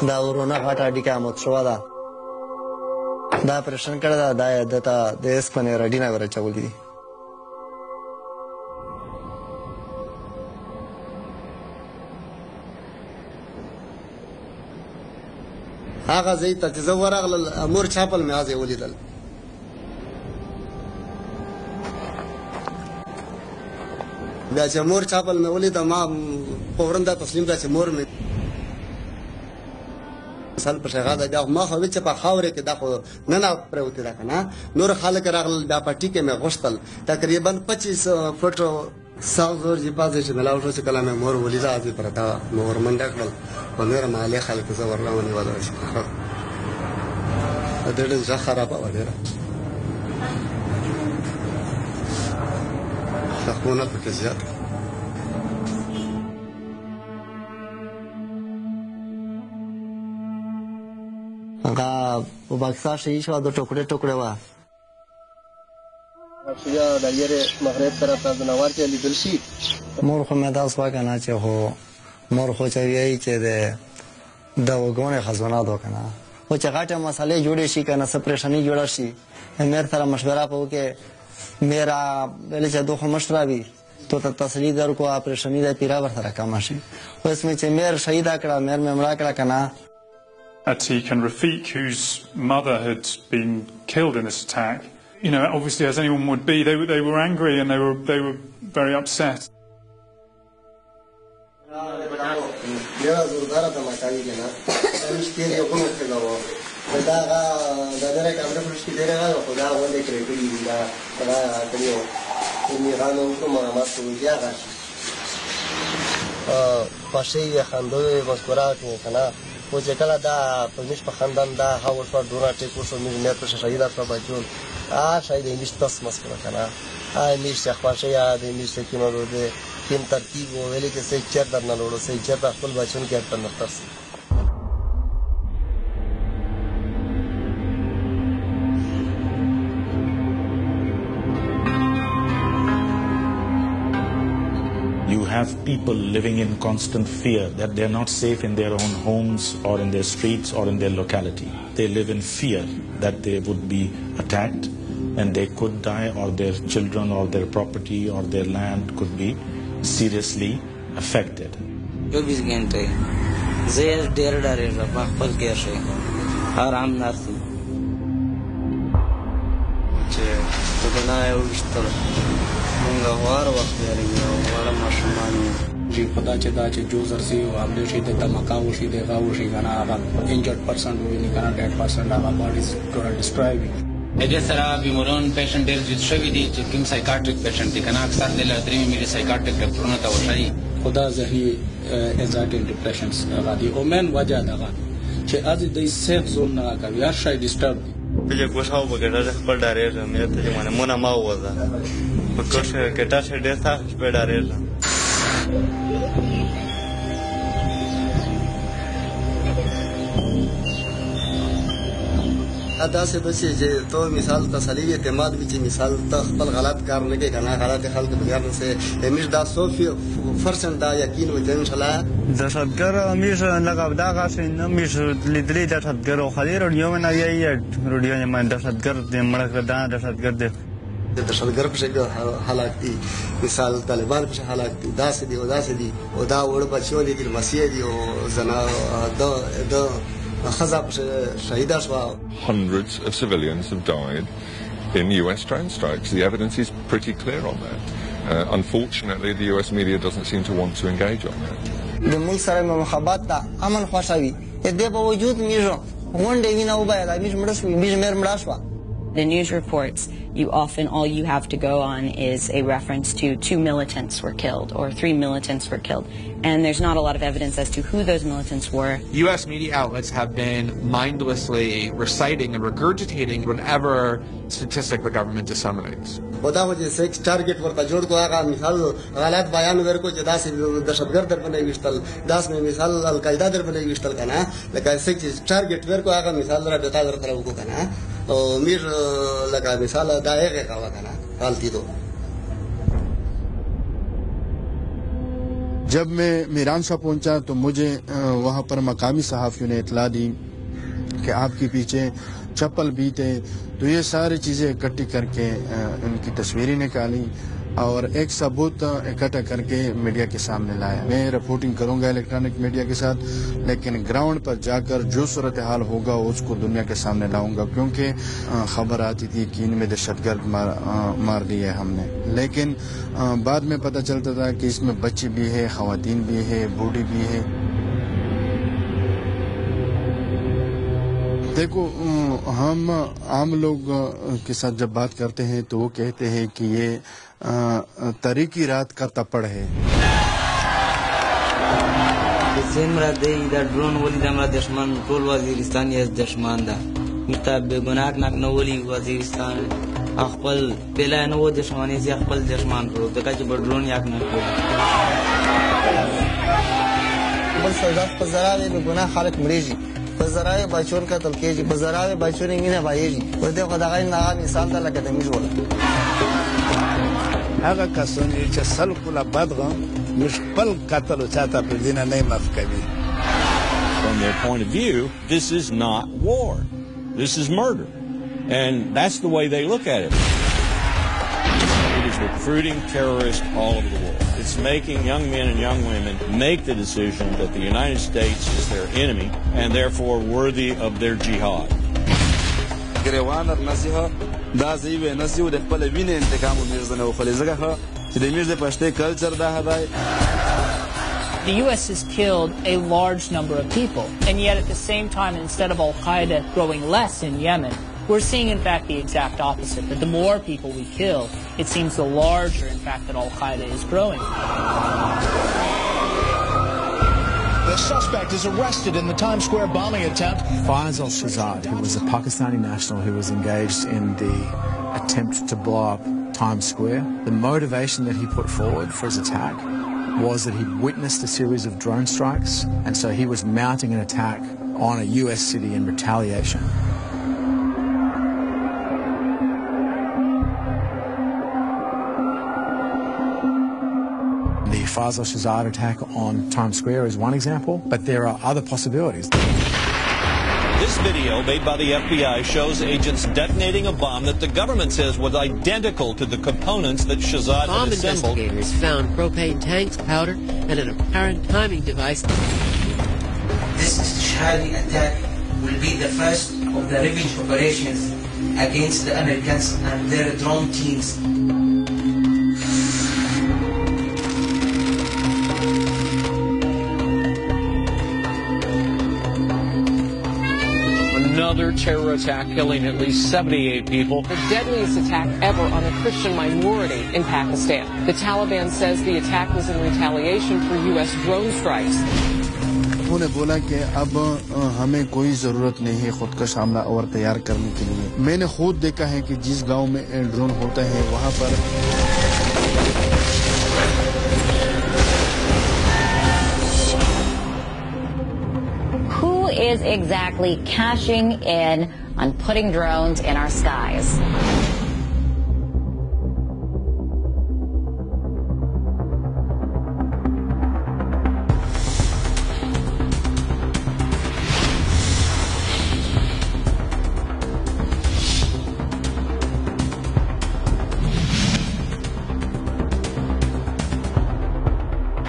دا ورونه غټه اډیکه مت شو ده دا پرشن کړه دا دته د اس پنه رډینه ورچولې دي هغه زی ته چې ورغل امور چاپل مې ازې ولیدل بیا چې مور چاپل مې ولید ما فورن دا تسلیم دا چې مور مې مثال په شغاده بیا ما خو چې په خاورې کې دا خو نه پروتې ده کنه نور خلک راغلل بیا پټي کې مې غوښتل تقریبا 25 فټو ساوزور چې پاتې چې ملاو شو چې کله مې مور ولیدا چې پرتا مور منډه کړل په مېره مالې خلک زه ورنونی ولا شي دا ډېر ځه خرابه و ډېره تخونه پکې زیات هغه په باکسا شي شو د ټوکړه ټوکړه وا یا د یره مغرب طرف ته نوار چې لیدل شي مور خو مې دا سوا کنه چې هو مور خو چې وی چې د وګونه خزانه دو کنه او چې غاټه مسالې جوړې شي کنه سپریشنی جوړ شي مېر سره مشوره په وکه میرا بل چې دوه مشراوي تو ته تسلی در کو اپریشنی د پیرا ور سره کم شي اوس مې چې مېر شهید کړه مېر مې مړه کړه کنه Atik and Rafiq, whose mother had been killed in this attack, you know, obviously as anyone would be, they were angry and they were very upset. و چې کله دا په مش په خندان دا هاو شو ډونه ټیکو شو مې په شهیدا په بچون شاید انګلیش تاسو مسکره کنه مش خپل شي یاد مش کې نو ده تین ترتیب ویلې کې سې چر درنه لوړو سې چر خپل بچون کې په نختر سي You have people living in constant fear that they're not safe in their own homes or in their streets or in their locality. They live in fear that they would be attacked and they could die, or their children or their property or their land could be seriously affected. जी खुदा चेदा चे जो Jersey हो आपले she ते तमका हो she देखा हो she गाना आगा injured person हो नहीं गाना dead person Agha body total describing اجه سره بیماران پیشنټ ډیر جوړ شوی دي چې کوم سایکاټریک پیشنټ دي کنه اکثر د لادري مې سایکاټریک ډاکټرونه ته وشي خدا ذهني anxiety and depressions هغه دي او من وجه دغه چې از دې سیف زون نه کوي هر شي ډیسټرب دي په کوښاو وګړه خپل ډارې مې ته معنی مونږه ما وځه په کوښه کټه شه ډېر تاسو په ډارې دا څه د چې تو مثال تسلی اعتماد وی چې مثال ته خپل غلط کار نه کوي کنه غلط خلک بغیر نه سه همیش دا 100% دا یقین و ان شاء الله دهشتګر همیش لقب دا غاښ نه همیش لیدلې دهشتګر او خالي رډیو نه یې رډیو نه من دهشتګر دې مړ کړ دا دهشتګر دې دهشتګر په شکل حالات دي مثال طالبان په حالات دي دا سه دي او دا سه دي او دا وړ بچو دي د مسیح دي او زنا دا Hundreds of civilians have died in US drone strikes. The evidence is pretty clear on that. Unfortunately, the US media doesn't seem to want to engage on that. The news reports, all you have to go on is a reference to 2 militants were killed or 3 militants were killed. And there's not a lot of evidence as to who those militants were. U.S. media outlets have been mindlessly reciting and regurgitating whatever statistic the government disseminates. target ورته جوړ کو هغه مثال غلط بیان ورکو چې داسې دهشتګرد در باندې وشتل داس مې مثال القاعده در باندې وشتل کنه لکه چې ټارګټ ورکو هغه مثال را بتا در سره وکړو کنه او میر لکه مثال دا هغه کا کنه حالتي دو जब मैं मीरानशाह पहुंचा तो मुझे वहां पर मकामी सहाफियों ने इतला दी कि आपके पीछे चप्पल भी थे तो ये सारी चीज़ें इकट्ठी करके उनकी तस्वीरें निकाली और एक सबूत इकट्ठा करके मीडिया के सामने लाया। मैं रिपोर्टिंग करूंगा इलेक्ट्रॉनिक मीडिया के साथ, लेकिन ग्राउंड पर जाकर जो सूरत हाल होगा उसको दुनिया के सामने लाऊंगा, क्योंकि खबर आती थी कि इनमें दहशतगर्द मार दिए हमने, लेकिन बाद में पता चलता था कि इसमें बच्चे भी है, खवातीन भी है, बूढ़ी भी है। देखो हम आम लोग के साथ जब बात करते हैं तो वो कहते हैं कि ये तारीकी रात का तपड़ है. ड्रोन वली दमरा दशमन टोल वजीरिस्तान या दशमन दा मिताब बेगुनाह नाक नवली वजीरिस्तान अखबल पहला न वो दशमन से अखबल दशमन रो तका जब ड्रोन याक ना को बल सजा पजरावे बेगुनाह खालक मरेजी पजरावे बचोन का तलकेजी पजरावे बचोन मीना बायेजी वदे खदागाई ना मिसाल दा लकदमी जोला هغه کسانی چې سلکوله بدغم مش خپل قتل او چاته په وینه نه مفکوي. From their point of view, this is not war. This is murder. And that's the way they look at it. It is recruiting terrorists all over the world. It's making young men and young women make the decision that the United States is their enemy and therefore worthy of their jihad. دا زیوه نسیو د خپل وینې انتقام ومیرزنه او خلیزګه چې د میرزه پښتې کلچر دا هداي. The US has killed a large number of people, and yet at the same time, instead of Al-Qaeda growing less in Yemen, we're seeing in fact the exact opposite, that the more people we kill, it seems the larger in fact that Al-Qaeda is growing. The suspect is arrested in the Times Square bombing attempt. Faiz al-Shahzad, who was a Pakistani national who was engaged in the attempt to blow up Times Square, the motivation that he put forward for his attack was that he witnessed a series of drone strikes, and so he was mounting an attack on a US city in retaliation. The Faiz al-Shahzad attack on Times Square is one example, but there are other possibilities. This video made by the FBI shows agents detonating a bomb that the government says was identical to the components that Shahzad had assembled. Investigators found propane tanks, powder, and an apparent timing device. This Shahadi attack will be the first of the revenge operations against the Americans and their drone teams. Another terror attack killing at least 78 people. The deadliest attack ever on a Christian minority in Pakistan. The Taliban says the attack was in retaliation for U.S. drone strikes. उन्होंने बोला कि अब हमें कोई ज़रूरत नहीं है खुदकश हमला और तैयार करने के लिए. मैंने खुद देखा है कि जिस गांव में ड्रोन होता है वहां पर is exactly cashing in on putting drones in our skies.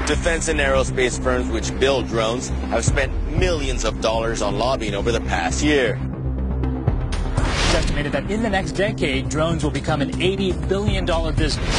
Defense and aerospace firms which build drones have spent millions of dollars on lobbying over the past year. It's estimated that in the next decade, drones will become an $80 billion business.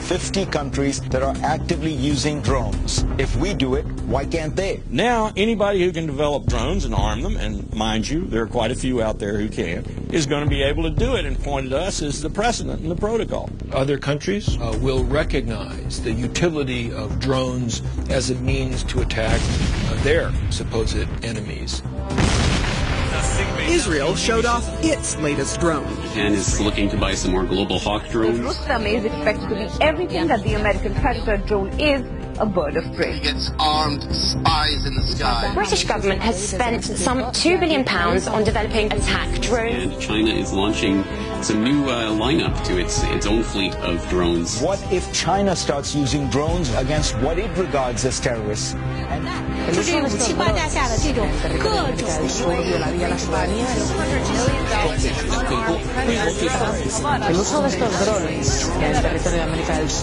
50 countries that are actively using drones. If we do it, why can't they? Now, anybody who can develop drones and arm them, and mind you, there are quite a few out there who can, is going to be able to do it and point at us as the precedent and the protocol. Other countries will recognize the utility of drones as a means to attack their supposed enemies. Israel showed off its latest drone. And is looking to buy some more Global Hawk drones. Rustam is expected to be everything that the American Predator drone is, a bird of prey. He gets armed spies in the sky. The British government has spent some £2 billion on developing attack drones. And China is launching some new lineup to its own fleet of drones. What if China starts using drones against what it regards as terrorists? 就是武器挂架下的这种各种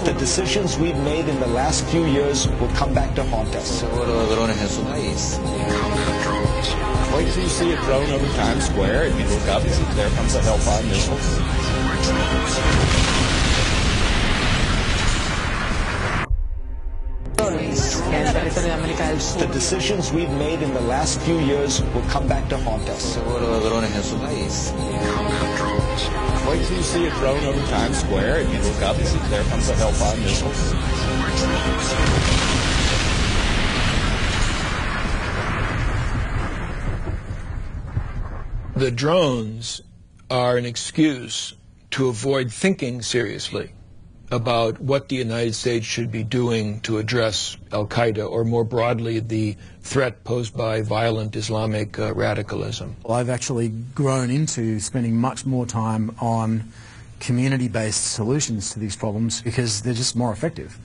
The decisions we've made in the last few years will come back to haunt us. Wait till you see a drone over Times Square and you look up and there comes a Hellfire missile. The decisions we've made in the last few years will come back to haunt us. Wait till you see a drone over Times Square and you look up and see there comes a Hellfire missile. The drones are an excuse to avoid thinking seriously about what the United States should be doing to address al-Qaeda, or more broadly, the threat posed by violent Islamic radicalism. Well, I've actually grown into spending much more time on community-based solutions to these problems because they're just more effective.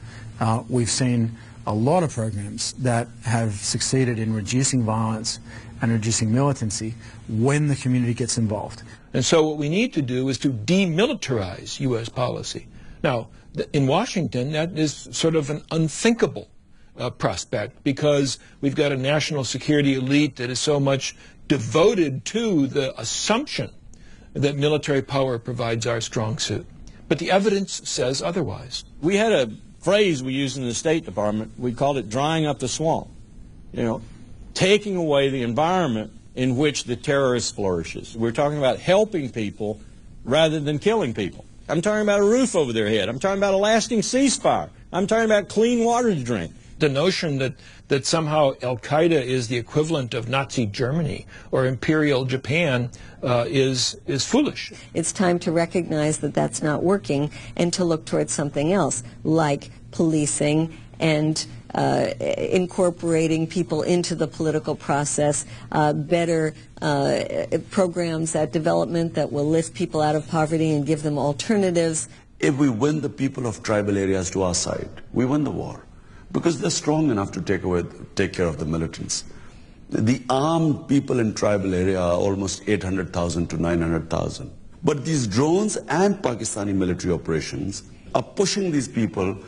We've seen a lot of programs that have succeeded in reducing violence and reducing militancy when the community gets involved. And so what we need to do is to demilitarize U.S. policy. Now, in Washington, that is sort of an unthinkable prospect because we've got a national security elite that is so much devoted to the assumption that military power provides our strong suit. But the evidence says otherwise. We had a phrase we used in the State Department. We called it drying up the swamp. You know, taking away the environment in which the terrorist flourishes. We're talking about helping people rather than killing people. I'm talking about a roof over their head. I'm talking about a lasting ceasefire. I'm talking about clean water to drink. The notion that somehow al-Qaeda is the equivalent of Nazi Germany or Imperial Japan is foolish. It's time to recognize that that's not working and to look towards something else, like policing and incorporating people into the political process, better programs at development that will lift people out of poverty and give them alternatives. If we win the people of tribal areas to our side, we win the war because they're strong enough to take care of the militants. The armed people in tribal area are almost 800,000 to 900,000. But these drones and Pakistani military operations are pushing these people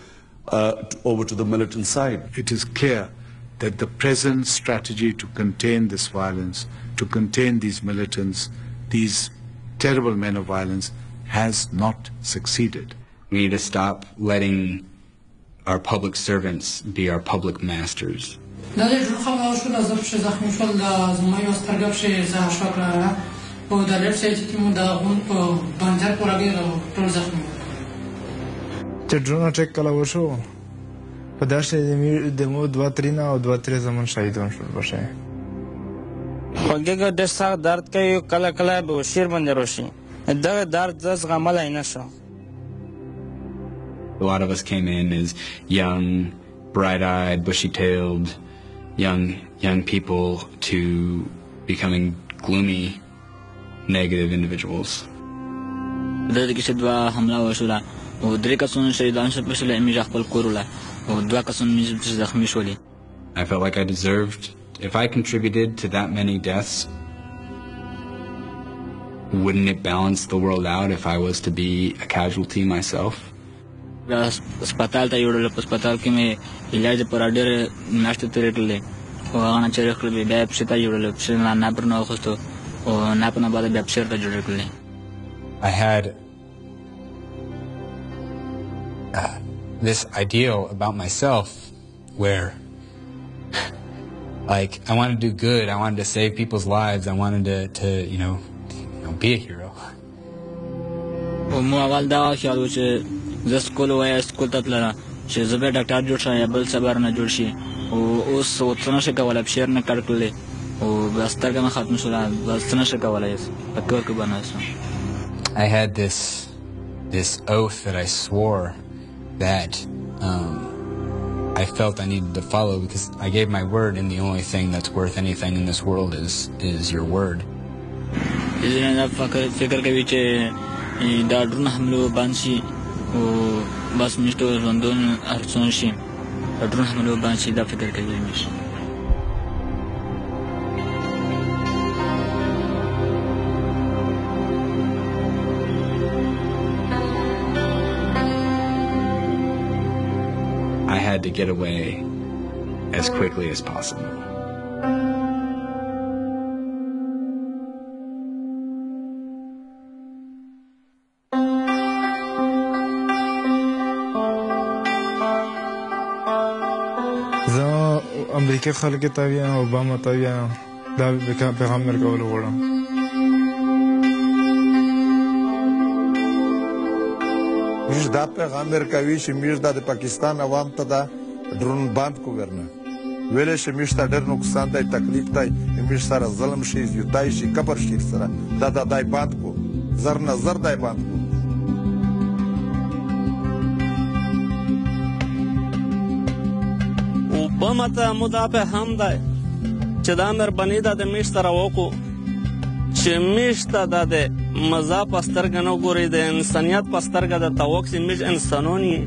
over to the militant side. It is clear that the present strategy to contain this violence, to contain these militants, these terrible men of violence, has not succeeded. We need to stop letting our public servants be our public masters. چې ډرونه ټیک کله وشو په داسې د مو دوه ترینه او دوه ترې زمون شهیدان شول بشه خوږېږه ډېر سخت درد کوي کله کله به شیر باندې راشي دغه درد زه زغملی نه شم. A lot of us came in as young, bright-eyed, bushy-tailed, young people to becoming gloomy, negative individuals. دلته کې چې دوه حمله وشوله او درې کسونه شهیدان شول پسې له امیر خپل کور وله او دوه کسونه زخمي شولې. I felt like I deserved, if I contributed to that many deaths, wouldn't it balance the world out if I was to be a casualty myself? هسپتال ته یوړل په هسپتال کې مې علاج لپاره ډېرې میاشتې تېرې کړلې خو هغه نه چېرې کړلې بیا یې پښې ته یوړل پښې نه ناپر نه واخیستو او ناپر نه بعد بیا پښې ته جوړې کړلې. I had this ideal about myself where like I wanted to do good, I wanted to save people's lives, I wanted to you know be a hero. مو اول دا خیال و چې زه سکول وایم سکول ته تلله چې زه بیا ډاکټر جوړ شم یا بل څه بار نه جوړ شي او اوس څه نشي کولی پښې نه کټ کړلې او بیا سترګه مې ختم شوله بس څه نشي کولی په کور کې به ناست یم. I had this oath that I swore that I felt I needed to follow because I gave my word, and the only thing that's worth anything in this world is your word. دا فکر کوي چې دا ډرون حملو بند شي او بس میشته ژوندون هرڅون شي دا ډرون حملو بند شي دا فکر کوي میشه. I had to get away as quickly as possible. زه امریکای خلکو ته وایم اوباما ته وایم دا پیغام ورکول غواړم. موږ دا پیغام ورکوي چې موږ د پاکستان عوام ته دا ډرون بند کو ورنه ویلې چې موږ ته ډېر نقصان دی تکلیف دی موږ سره ظلم شي زیاتای شي کبر شي سره دا دای بند کو زر نه زر دای بند کو. اوباما ته مو دا پیغام دی چې دا مهرباني ده د موږ سره وکړو چې موږ ته دا د مزه په سترګه نه ګوري د انسانیت په سترګه درته وکړي چې موږ انسانان یې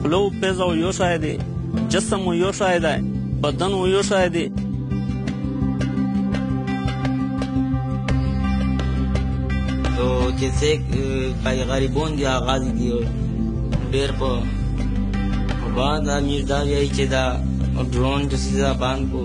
خوله و پزه و یو شی دی جسم و یو شی دی بدن و یو شی دی. تو کیسے غریبون دی آغاز دی ډېر په باندې موږ دا وایي چې دا ډرون د سیده باندې کو